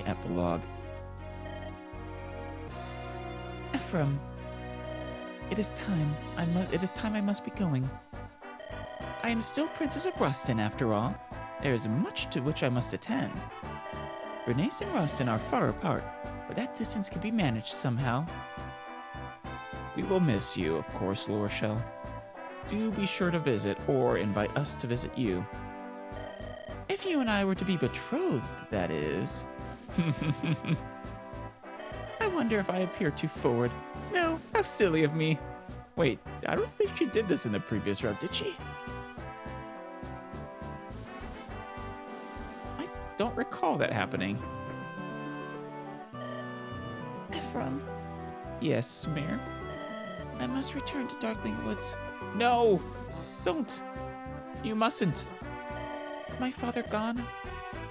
Epilogue. Ephraim, it is time. It is time I must be going. I am still Princess of Ruston, after all. There is much to which I must attend. Renice and Ruston are far apart, but that distance can be managed somehow. We will miss you, of course, Lorshel. Do be sure to visit, or invite us to visit you. If you and I were to be betrothed, that is. I wonder if I appear too forward. No, how silly of me. Wait, I don't think she did this in the previous route, did she? I don't recall that happening. Ephraim. Yes, Mare? I must return to Darkling Woods. No! Don't! You mustn't. With my father gone,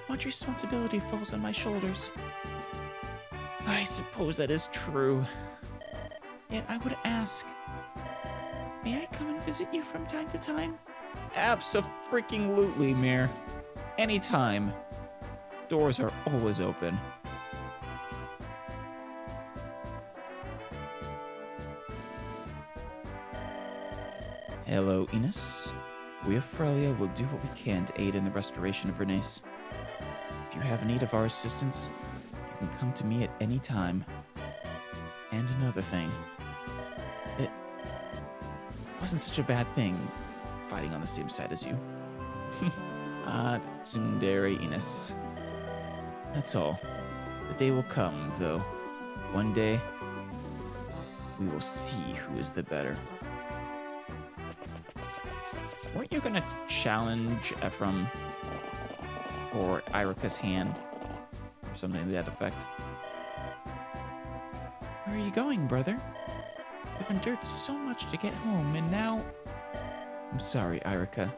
much responsibility falls on my shoulders. I suppose that is true. Yet I would ask, may I come and visit you from time to time? Abso-freaking-lutely, Mare. Anytime. Doors are always open. Hello, Ines. We of Frelia will do what we can to aid in the restoration of Renice. If you have need of our assistance, you can come to me at any time. And another thing. It wasn't such a bad thing, fighting on the same side as you. Ah, that tsundere Ines. That's all. The day will come, though. One day, we will see who is the better. Weren't you gonna challenge Ephraim for Eirika's hand? Or something to that effect? Where are you going, brother? You've endured so much to get home, and now... I'm sorry, Eirika.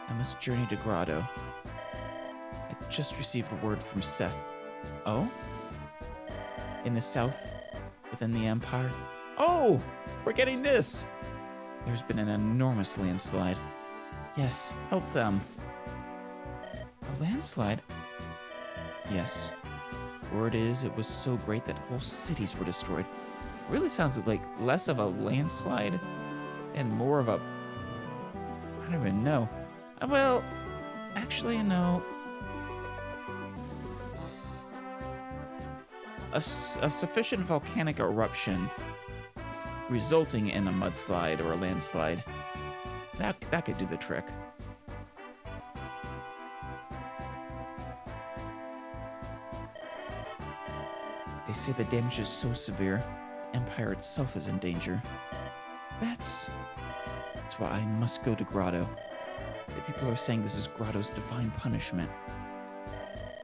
I must journey to Grotto. I just received word from Seth. Oh? In the south, within the Empire. Oh! We're getting this! There's been an enormous landslide. Yes, help them. A landslide? Yes. Word is, it was so great that whole cities were destroyed. Really sounds like less of a landslide and more of a... I don't even know. Well, actually, no. A sufficient volcanic eruption resulting in a mudslide or a landslide. That could do the trick. They say the damage is so severe, Empire itself is in danger. That's why I must go to Grotto. The people are saying this is Grotto's divine punishment.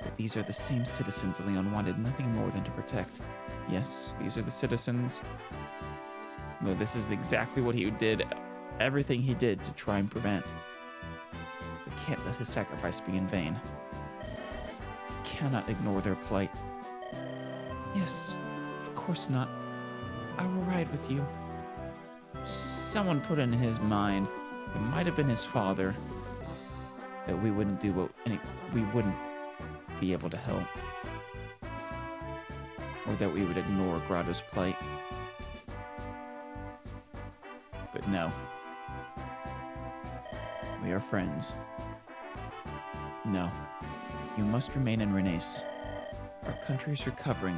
But these are the same citizens Leon wanted nothing more than to protect. Yes, these are the citizens. No, this is exactly what he did, everything he did to try and prevent. We can't let his sacrifice be in vain. We cannot ignore their plight. Yes, of course not. I will ride with you. Someone put in his mind, it might have been his father, that we wouldn't do what we wouldn't be able to help. Or that we would ignore Grotto's plight. But no. We are friends. No. You must remain in Renice. Our country is recovering,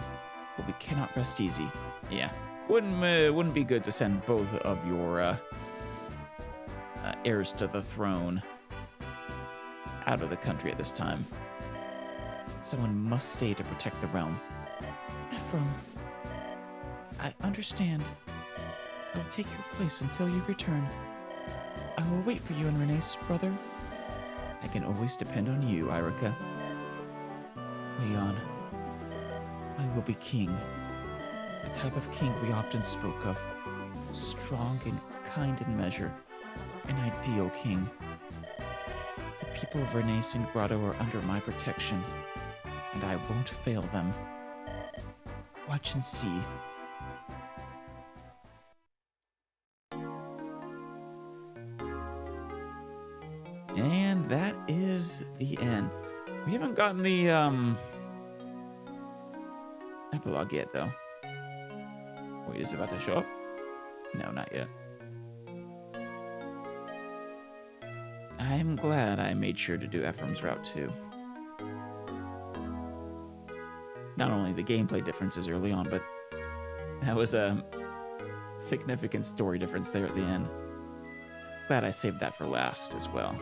but we cannot rest easy. Yeah. Wouldn't be good to send both of your heirs to the throne out of the country at this time. Someone must stay to protect the realm. Ephraim, I understand. I will take your place until you return. I will wait for you in Renice, brother. I can always depend on you, Eirika. Leon, I will be king. The type of king we often spoke of. Strong and kind in measure. An ideal king. The people of Renice and Grotto are under my protection, and I won't fail them. Watch and see. And that is the end. We haven't gotten the epilogue yet, though. Wait, is it about to show up? No, not yet. I'm glad I made sure to do Ephraim's Route too. Not only the gameplay differences early on, but that was a significant story difference there at the end. Glad I saved that for last as well.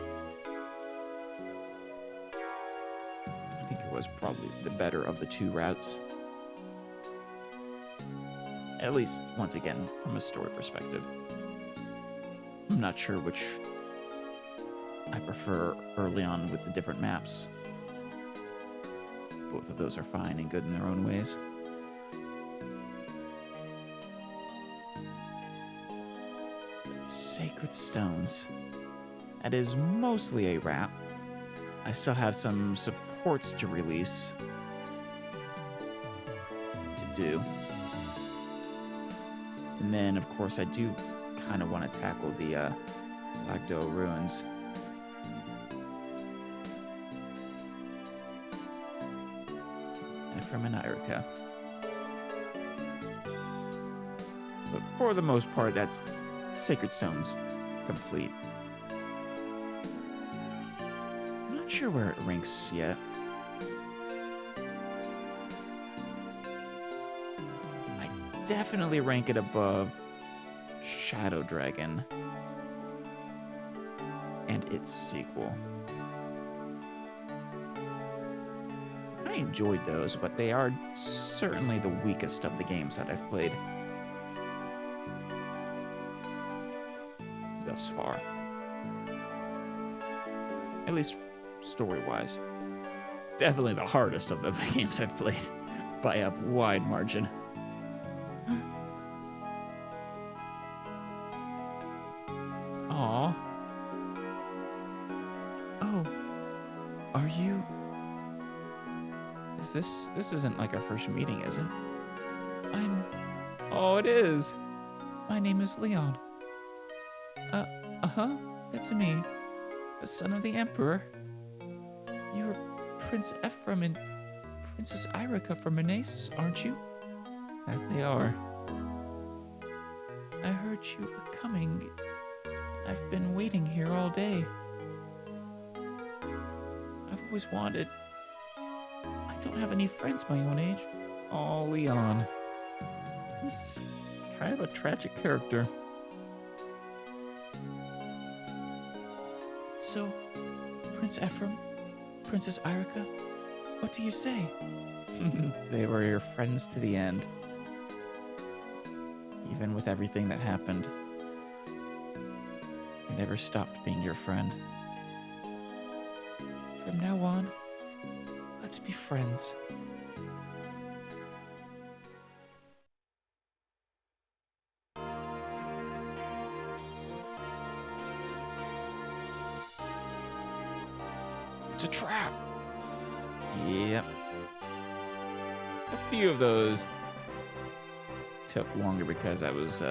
I think it was probably the better of the two routes. At least, once again, from a story perspective. I'm not sure which I prefer early on with the different maps. Both of those are fine and good in their own ways. Sacred Stones. That is mostly a wrap. I still have some supports to release to do. And then, of course, I do kind of want to tackle the Lagdo Ruins. Ephraim and Eirika. But for the most part, that's Sacred Stones complete. I'm not sure where it ranks yet. I definitely rank it above Shadow Dragon and its sequel. I enjoyed those, but they are certainly the weakest of the games that I've played thus far. At least story-wise. Definitely the hardest of the games I've played by a wide margin. Aw. Oh. Are you... This isn't like our first meeting, is it? Oh, it is. My name is Leon. It's me, the son of the Emperor. You're Prince Ephraim and Princess Eirika from Renace, aren't you? That they are. I heard you were coming. I've been waiting here all day. I've always wanted... I don't have any friends my own age. Oh, Leon. He's kind of a tragic character. So, Prince Ephraim, Princess Eirika, what do you say? They were your friends to the end. Even with everything that happened, I never stopped being your friend. From now on, let's be friends. It's a trap. Yep. A few of those took longer because I was,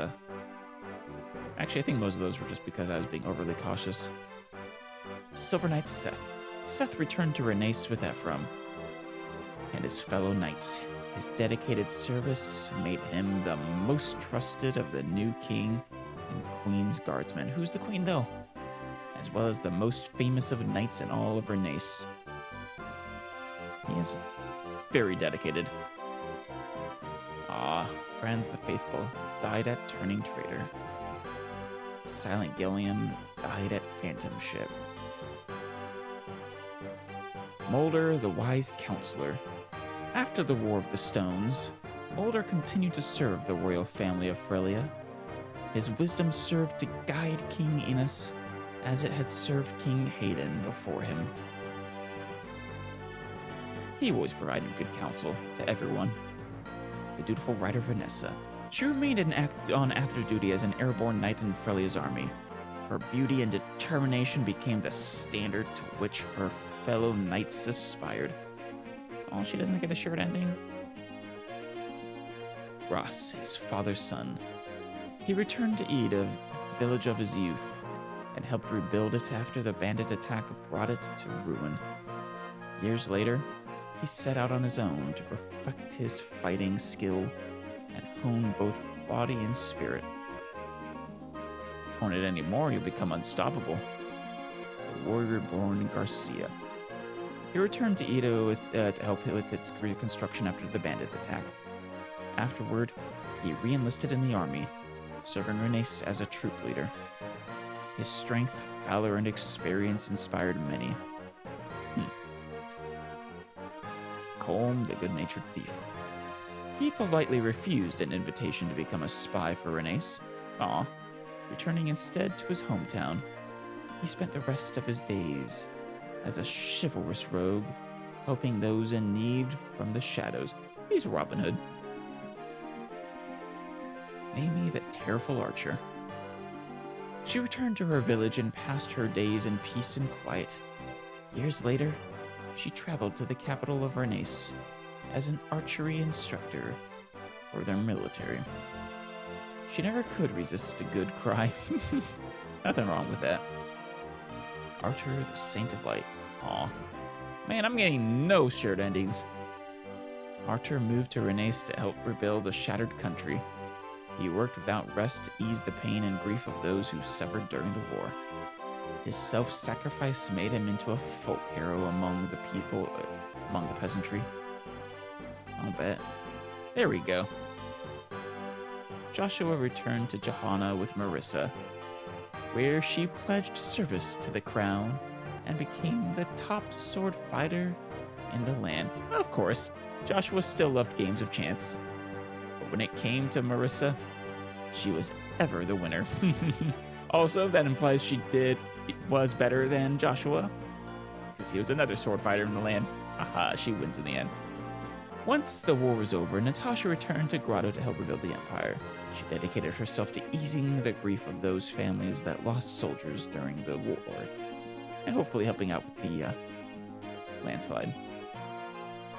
actually, I think most of those were just because I was being overly cautious. Silver Knight Seth. Seth returned to Renace with Ephraim and his fellow knights. His dedicated service made him the most trusted of the new king and queen's guardsmen. Who's the queen, though? As well as the most famous of knights in all of Renace. He is very dedicated. Friends the faithful died at Turning Traitor. Silent Gilliam died at Phantom Ship. Mulder, the wise counselor. After the War of the Stones, Mulder continued to serve the royal family of Frelia. His wisdom served to guide King Enos as it had served King Hayden before him. He always provided good counsel to everyone. The dutiful rider Vanessa. She remained on active duty as an airborne knight in Frelia's army. Her beauty and determination became the standard to which her fellow knights aspired. Oh, she doesn't get a short ending? Ross, his father's son. He returned to Ede, village of his youth, and helped rebuild it after the bandit attack brought it to ruin. Years later, he set out on his own to perfect his fighting skill and hone both body and spirit. Hone it anymore, you'll become unstoppable. The warrior born Garcia. He returned to Edo to help with its reconstruction after the bandit attack. Afterward, he re-enlisted in the army, serving Renace as a troop leader. His strength, valor, and experience inspired many. Colm, the good-natured thief. He politely refused an invitation to become a spy for Renace. Returning instead to his hometown, he spent the rest of his days as a chivalrous rogue, helping those in need from the shadows. He's Robin Hood. Amy, the tearful archer. She returned to her village and passed her days in peace and quiet. Years later, she traveled to the capital of Renace as an archery instructor for their military. She never could resist a good cry. Nothing wrong with that. Archer, the Saint of Light. Aw. Man, I'm getting no shared endings. Archer moved to Renace to help rebuild a shattered country. He worked without rest to ease the pain and grief of those who suffered during the war. His self-sacrifice made him into a folk hero among the people, among the peasantry. I'll bet. There we go. Joshua returned to Johanna with Marissa, where she pledged service to the crown and became the top sword fighter in the land. Of course, Joshua still loved games of chance. But when it came to Marissa, she was ever the winner. Also, that implies she was better than Joshua, because he was another sword fighter in the land. Haha, she wins in the end. Once the war was over, Natasha returned to Grotto to help rebuild the Empire. She dedicated herself to easing the grief of those families that lost soldiers during the war, and hopefully helping out with the landslide.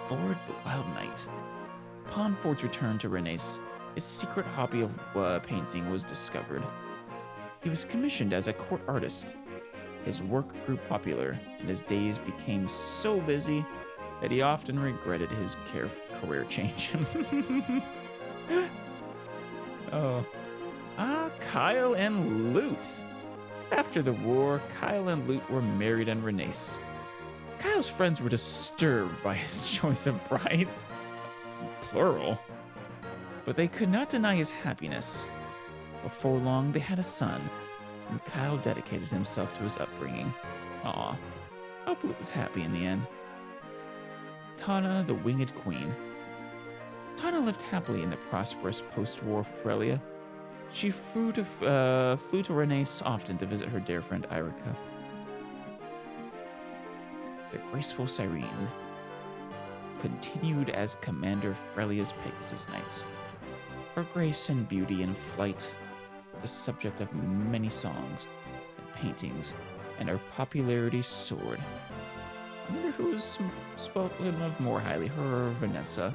Ford, the Wild Knight. Upon Ford's return to Renace, his secret hobby of painting was discovered. He was commissioned as a court artist. His work grew popular, and his days became so busy that he often regretted his career change. Kyle and Lute. After the war, Kyle and Lute were married in Renace. Kyle's friends were disturbed by his choice of brides. Plural. But they could not deny his happiness. Before long, they had a son, and Kyle dedicated himself to his upbringing. Aw, hope Lute was happy in the end. Tana, the Winged Queen. Tana lived happily in the prosperous post-war Frelia. She flew to Renace often to visit her dear friend Eirika. The graceful Cyrene continued as Commander Frelia's Pegasus Knights. Her grace and beauty in flight were the subject of many songs and paintings, and her popularity soared. I wonder who was spoken of more highly, her or Vanessa.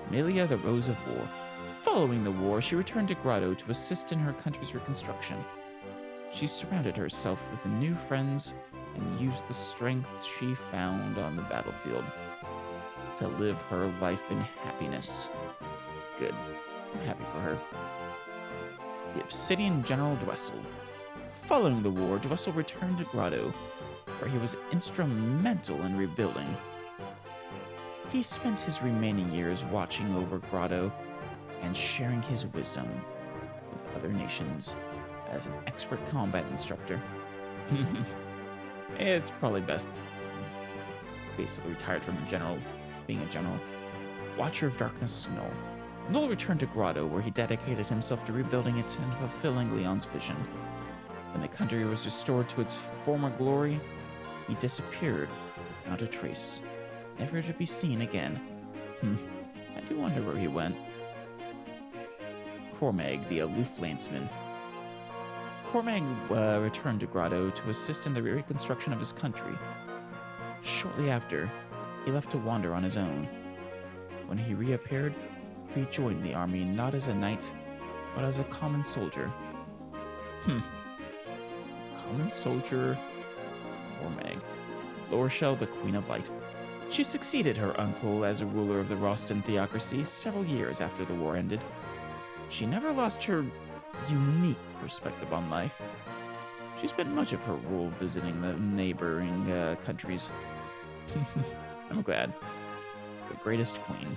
Amelia, the Rose of War. Following the war, she returned to Grotto to assist in her country's reconstruction. She surrounded herself with new friends and used the strength she found on the battlefield to live her life in happiness. Good. I'm happy for her. The Obsidian General Dwessel. Following the war, Dwessel returned to Grotto, where he was instrumental in rebuilding. He spent his remaining years watching over Grotto and sharing his wisdom with other nations as an expert combat instructor. It's probably best basically retired from being a general. Watcher of Darkness, Null. Null returned to Grotto, where he dedicated himself to rebuilding it and fulfilling Leon's vision. When the country was restored to its former glory, he disappeared without a trace, never to be seen again. I do wonder where he went. Cormag, the aloof lanceman. Cormag returned to Grotto to assist in the reconstruction of his country. Shortly after, he left to wander on his own. When he reappeared, he joined the army not as a knight, but as a common soldier. Common soldier Cormag. Lorshel, the Queen of Light. She succeeded her uncle as a ruler of the Roston theocracy several years after the war ended. She never lost her unique perspective on life. She spent much of her rule visiting the neighboring countries. I'm glad. The greatest queen.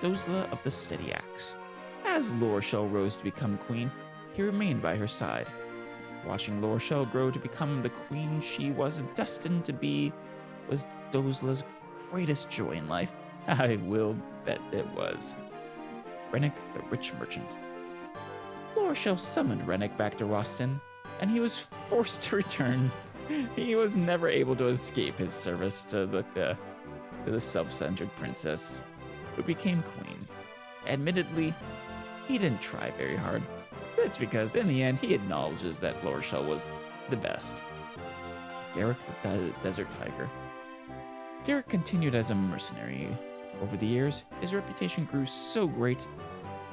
Dozla of the Steady Axe. As Lorshel rose to become queen, he remained by her side. Watching Lorshel grow to become the queen she was destined to be was Dozla's greatest joy in life. I will bet it was. Rennick, the rich merchant. Lorshel summoned Rennick back to Roston, and he was forced to return. He was never able to escape his service to the self-centered princess, who became queen. Admittedly, he didn't try very hard. That's because, in the end, he acknowledges that Lorshel was the best. Garrick the Desert Tiger. Garrick continued as a mercenary. Over the years, his reputation grew so great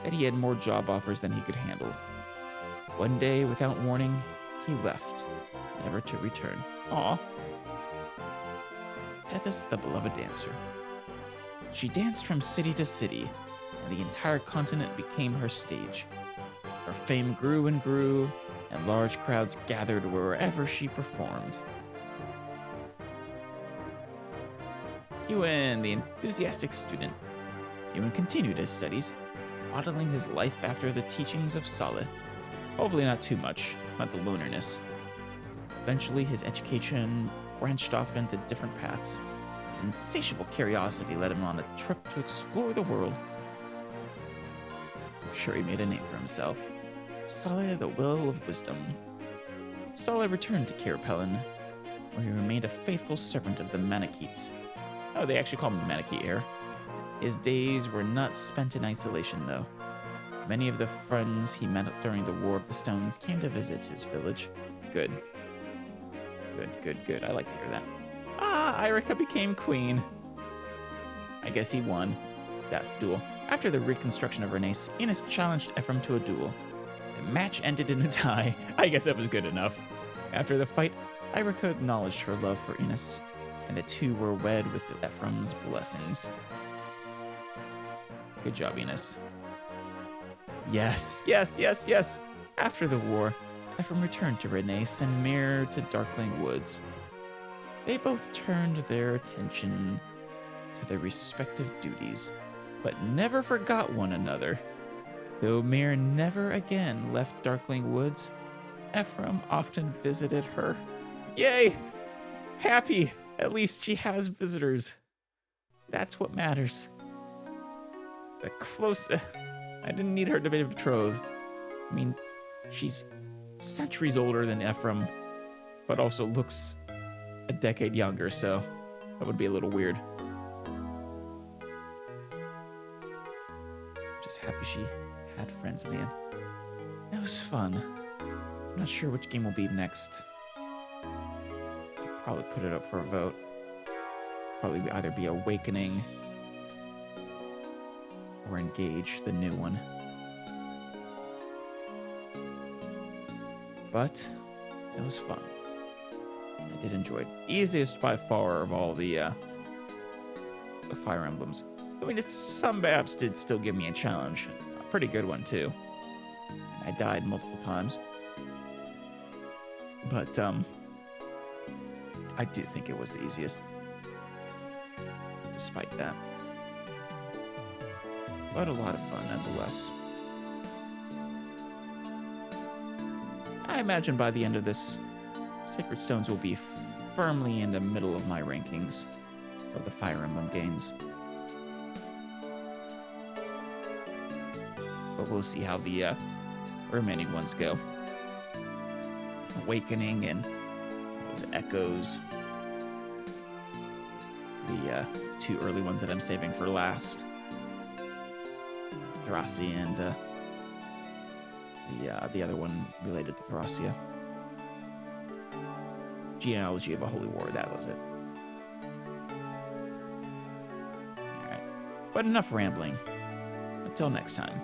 that he had more job offers than he could handle. One day, without warning, he left, never to return. Aw. Tethys, the beloved dancer. She danced from city to city, and the entire continent became her stage. Her fame grew and grew, and large crowds gathered wherever she performed. Ewan, the enthusiastic student. Ewan continued his studies, modeling his life after the teachings of Saleh. Hopefully not too much, not the loneliness. Eventually, his education branched off into different paths. His insatiable curiosity led him on a trip to explore the world. I'm sure he made a name for himself. Saleh, the Well of Wisdom. Saleh returned to Kirpelin, where he remained a faithful servant of the Manichetes. Oh, they actually call him Manichete here. His days were not spent in isolation, though. Many of the friends he met during the War of the Stones came to visit his village. Good. Good. I like to hear that. Eirika became queen. I guess he won that duel. After the reconstruction of Renace, Innes challenged Ephraim to a duel. The match ended in a tie. I guess that was good enough. After the fight, Eirika acknowledged her love for Innes, and the two were wed with Ephraim's blessings. Good job, Innes. Yes. After the war, Ephraim returned to Renace and Mir to Darkling Woods. They both turned their attention to their respective duties, but never forgot one another. Though Mir never again left Darkling Woods, Ephraim often visited her. Yay! Happy! At least she has visitors. That's what matters. The close... I didn't need her to be betrothed. I mean, she's centuries older than Ephraim, but also looks a decade younger, so that would be a little weird. Just happy she had friends in the end. It was fun. I'm not sure which game will be next. I'll probably put it up for a vote. Probably either be Awakening or Engage, the new one. But it was fun. I did enjoy it. Easiest by far of all the Fire Emblems. I mean, some maps did still give me a challenge. A pretty good one, too. And I died multiple times. But, I do think it was the easiest. Despite that. But a lot of fun, nonetheless. I imagine by the end of this, Sacred Stones will be firmly in the middle of my rankings of the Fire Emblem games. But we'll see how the remaining ones go. Awakening and those Echoes. The two early ones that I'm saving for last. Thracia and the other one related to Thracia. Genealogy of a Holy War, that was it. Alright. But enough rambling. Until next time.